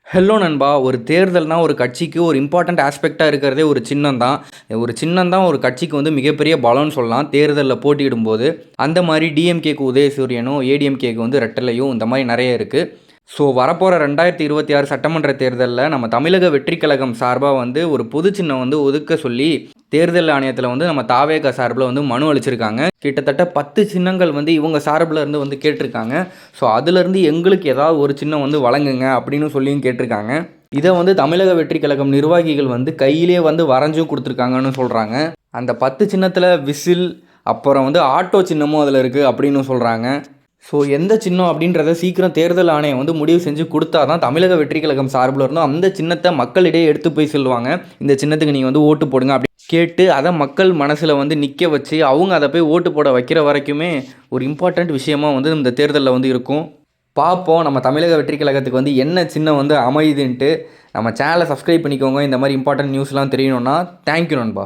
Hello நண்பா! ஒரு தேர்தல்னா ஒரு கட்சிக்கு ஒரு இம்பார்ட்டன்ட் ஆஸ்பெக்ட்டா இருக்கிறதே ஒரு சின்னம் தான். ஒரு சின்னம் தான் ஒரு கட்சிக்கு வந்து மிகப்பெரிய பலம்னு சொல்லலாம், தேர்தல்ல போட்டியிடும்போது. அந்த மாரி டிஎம்கேக்கு உதயசூரியனும், ஏடிஎம்கேக்கு வந்து ரெட்டலையும் இந்த மாரி நெறைய இருக்கு. ஸோ வரப்போற 2026 சட்டமன்ற தேர்தல்ல நம்ம தமிழக வெற்றிக் கழகம் சார்பா வந்து ஒரு பொது சின்னம் வந்து ஒதுக்க சொல்லி, தேர்தல் ஆணையத்தில வந்து நம்ம தாவேகா சார்புல வந்து மனு அளிச்சிருக்காங்க. கிட்டத்தட்ட 10 சின்னங்கள் வந்து இவங்க சார்புல இருந்து வந்து கேட்டிருக்காங்க. ஸோ அதிலிருந்து எங்களுக்கு ஏதாவது ஒரு சின்னம் வந்து வழங்குங்க அப்படின்னு சொல்லியும் கேட்டிருக்காங்க. இத வந்து தமிழக வெற்றிக் கழகம் நிர்வாகிகள் வந்து கையிலேயே வந்து வரைஞ்சும் குடுத்துருக்காங்கன்னு சொல்றாங்க. அந்த 10 சின்னத்தில விசில், அப்புறம் வந்து ஆட்டோ சின்னமும் அதில இருக்கு அப்படின்னு சொல்றாங்க. ஸோ எந்த சின்னம் அப்படின்றத சீக்கிரம் தேர்தல் ஆணையம் வந்து முடிவு செஞ்சு கொடுத்தா தான் தமிழக வெற்றிக் கழகம் சார்பில் இருந்தும் அந்த சின்னத்தை மக்களிடையே எடுத்து போய் சொல்லுவாங்க. இந்த சின்னத்துக்கு நீங்கள் வந்து ஓட்டு போடுங்க அப்படி கேட்டு அதை மக்கள் மனசில் வந்து நிற்க வச்சு அவங்க அதை போய் ஓட்டு போட வைக்கிற வரைக்குமே ஒரு இம்பார்ட்டண்ட் விஷயமா வந்து இந்த தேர்தலில் வந்து இருக்கும். பார்ப்போம் நம்ம தமிழக வெற்றிக் கழகத்துக்கு வந்து என்ன சின்னம் வந்து அமையுதுன்ட்டு. நம்ம சேனலை சப்ஸ்கிரைப் பண்ணிக்கோங்க. இந்த மாதிரி இம்பார்ட்டன்ட் நியூஸ்லாம் தெரியணும்னா. தேங்க்யூ நண்பா.